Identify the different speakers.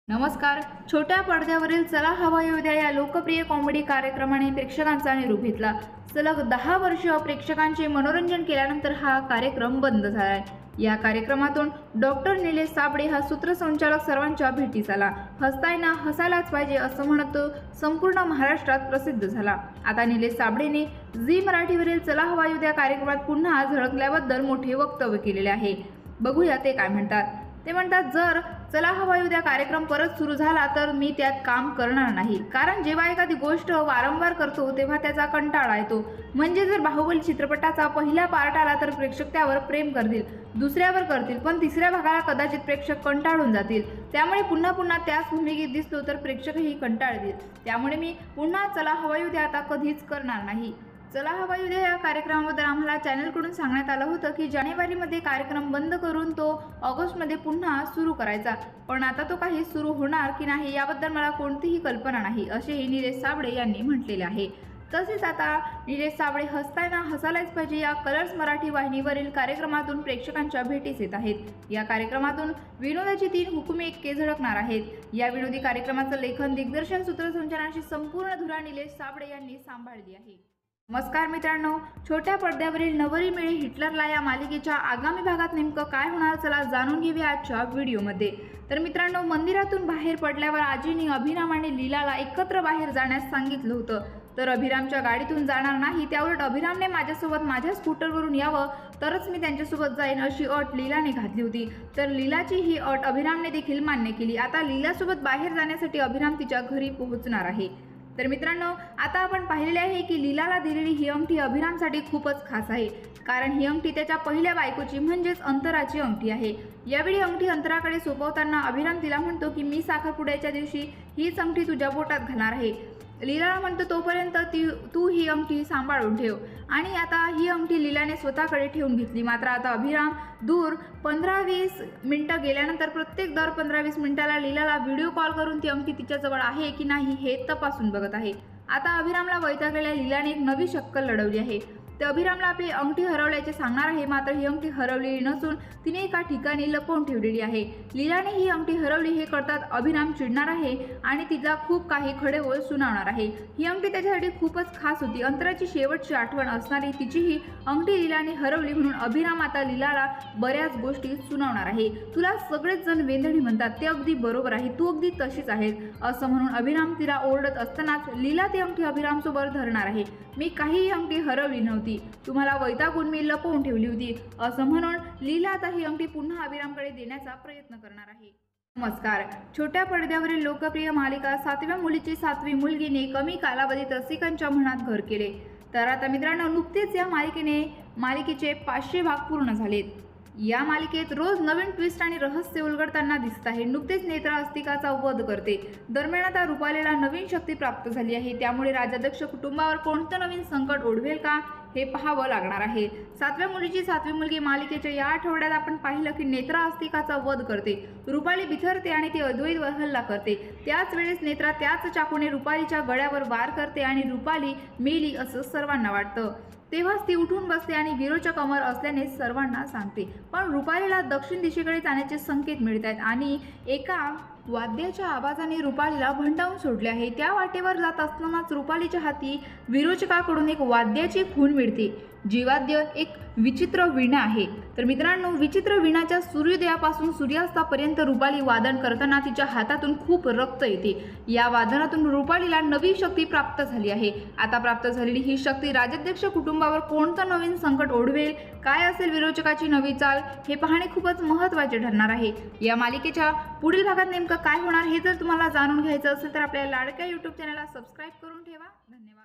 Speaker 1: नमस्कार. छोट्या पडद्यावरील चला हवा येऊ द्या या लोकप्रिय कॉमेडी कार्यक्रमाने प्रेक्षकांचा निरोप घेतला. सलग 10 वर्ष प्रेक्षकांचे मनोरंजन केल्यानंतर हा कार्यक्रम बंद झालाय. या कार्यक्रमातून डॉक्टर निलेश साबळे हा सूत्रसंचालक सर्वांच्या भेटीस आला. हसताय ना, हसायलाच पाहिजे असं म्हणत तो संपूर्ण महाराष्ट्रात प्रसिद्ध झाला. आता निलेश साबळेने झी मराठीवरील चला हवा येऊ द्या कार्यक्रमात पुन्हा झळकल्याबद्दल मोठे वक्तव्य केलेले आहे. बघूया ते काय म्हणतात. ते म्हणतात, जर चला हवा येऊ द्या कार्यक्रम परत सुरू झाला तर मी त्यात काम करणार नाही. कारण जेव्हा एखादी गोष्ट वारंवार करतो तेव्हा त्याचा कंटाळा येतो. म्हणजे जर बाहुबली चित्रपटाचा पहिला पार्ट आला तर प्रेक्षक त्यावर प्रेम करतील, दुसऱ्यावर करतील, पण तिसऱ्या भागाला कदाचित प्रेक्षक कंटाळून जातील. त्यामुळे पुन्हा पुन्हा त्याच भूमिकेत दिसलो तर प्रेक्षकही कंटाळतील. त्यामुळे मी पुन्हा चला हवा येऊ द्या आता कधीच करणार नाही. चला हवा येऊ द्या या कार्यक्रमाबद्दल आम्हाला चॅनलकडून सांगण्यात आलं होतं की जानेवारीमध्ये कार्यक्रम बंद करून तो ऑगस्टमध्ये पुन्हा सुरू करायचा. पण आता तो काही सुरू होणार की नाही याबद्दल मला कोणतीही कल्पना नाही, असेही निलेश साबळे यांनी म्हटलेले आहे. तसेच आता निलेश साबळे हसताय ना, हसायलाच पाहिजे या कलर्स मराठी वाहिनीवरील कार्यक्रमातून प्रेक्षकांच्या भेटीस येत आहेत. या कार्यक्रमातून विनोदाची 3 हुकुमे झळकणार आहेत. या विनोदी कार्यक्रमाचं लेखन, दिग्दर्शन, सूत्रसंचालनाची संपूर्ण धुरा निलेश साबळे यांनी सांभाळली आहे. नमस्कार मित्रांनो, छोट्या पडद्यावरील नवरी मिळे हिटलरला या मालिकेच्या आगामी भागात नेमकं काय होणार चला जाणून घेऊया आजच्या व्हिडिओमध्ये. तर मित्रांनो, मंदिरातून बाहेर पडल्यावर आजीने अभिराम आणि लीलाला एकत्र बाहेर जाण्यास सांगितलं होतं. तर अभिरामच्या गाडीतून जाणार नाही, त्याउलट अभिरामने माझ्यासोबत माझ्या स्कूटरवरून यावं तरच मी त्यांच्यासोबत जाईन अशी अट लीलाने घातली होती. तर लीलाची ही अट अभिरामने देखील मान्य केली. आता लीलासोबत बाहेर जाण्यासाठी अभिराम तिच्या घरी पोहोचणार आहे. तर मित्रांनो, आता आपण पाहिलेले आहे की लीलाला दिलेली ही अंगठी अभिरामसाठी खूपच खास आहे. कारण ही अंगठी त्याच्या पहिल्या बायकोची म्हणजेच अंतराची अंगठी आहे. यावेळी अंगठी अंतराकडे सोपवताना अभिराम तिला म्हणतो की मी साखरपुड्याच्या दिवशी हीच अंगठी तुझ्या बोटात घालणार आहे. लीलाला म्हणतो तोपर्यंत तू ही अंगठी सांभाळून ठेव. आणि आता ही अंगठी लीलाने स्वतःकडे ठेवून घेतली. मात्र आता अभिराम दूर 15-20 मिनिटं गेल्यानंतर प्रत्येक दर 15-20 मिनिटाला लीलाला व्हिडिओ कॉल करून ती अंगठी तिच्याजवळ आहे की नाही हे तपासून बघत आहे. आता अभिरामला वैतागलेल्या लीलाने एक नवी शक्कल लढवली आहे. ते अभिरामला आपली अंगठी हरवल्याचे सांगणार आहे. मात्र ही अंगठी हरवलेली नसून तिने एका ठिकाणी लपवून ठेवलेली आहे. लीलाने ही अंगठी हरवली हे कळताच अभिराम चिडणार आहे आणि तिला खूप काही खडेबोल सुनावणार आहे. ही अंगठी त्याच्यासाठी खूपच खास होती. अंतराची शेवटची आठवण असणारी तिची ही अंगठी लीलाने हरवली म्हणून अभिराम आता लीलाला बऱ्याच गोष्टी सुनावणार आहे. तुला सगळेच जण वेंधणी म्हणतात, ते अगदी बरोबर आहे, तू अगदी तशीच आहेस असं म्हणून अभिराम तिला ओरडत असतानाच लीला ती अंगठी अभिरामसोबत धरणार आहे. मी काही अंगठी हरवली नव्हती, तुम्हाला वैतागून मी लपवून ठेवली होती असं म्हणून लीला आता ही अंगठी पुन्हा अभिरामकडे देण्याचा प्रयत्न करणार आहे. नमस्कार. छोट्या पडद्यावरील लोकप्रिय मालिका 7व्या मुलीची 7वी मुलगीने कमी कालावधीत रसिकांच्या मनात घर केले. तर आता मित्रांनो, नुकतेच या मालिकेचे 500 भाग पूर्ण झालेत. या मालिकेत रोज नवीन ट्विस्ट आणि रहस्य उलगडताना दिसत आहे. नुकतेच नेत्रा अस्तिकाचा वध करते. दरम्यान आता रुपालीला नवीन शक्ती प्राप्त झाली आहे. त्यामुळे राजाध्यक्ष कुटुंबावर कोणतं नवीन संकट ओढवेल का हे पाहावं लागणार आहे. 7व्या मुलीची 7वी मुलगी मालिकेच्या या आठवड्यात आपण पाहिलं की नेत्रा अस्तिकाचा वध करते. रुपाली बिथरते आणि ती अद्वैतवर हल्ला करते. त्याच वेळेस नेत्रा त्याच चाकूने रुपालीच्या गळ्यावर वार करते आणि रुपाली मेली असं सर्वांना वाटतं. तेव्हाच ती उठून बसते आणि विरोचक अमर असल्याने सर्वांना सांगते. पण रुपालीला दक्षिण दिशेकडे जाण्याचे संकेत मिळत आहेत आणि एका वाद्याच्या आवाजाने रुपालीला भंडावून सोडले आहे. त्या वाटेवर जात असतानाच रुपालीच्या हाती विरोचकाकडून एक वाद्याची खूण मिळते. जी वाद्य एक विचित्र वीणा आहे. तर मित्रांनो, विचित्र वीणाच्या सूर्योदयापासून सूर्यास्तापर्यंत रुपाली वादन करताना तिच्या हातातून खूप रक्त येते. या वादनातून रुपालीला नवी शक्ती प्राप्त झाली आहे. आता प्राप्त झालेली ही शक्ती राजाध्यक्ष कुटुंबावर कोणतं नवीन संकट ओढवेल, काय असेल विरोचकाची नवी चाल हे पाहणे खूपच महत्त्वाचे ठरणार आहे. या मालिकेच्या पुढील भागात नेमकं काय होणार हे जर तुम्हाला जाणून घ्यायचं असेल तर आपल्या लाडक्या YouTube चॅनलला सबस्क्राईब करून ठेवा. धन्यवाद.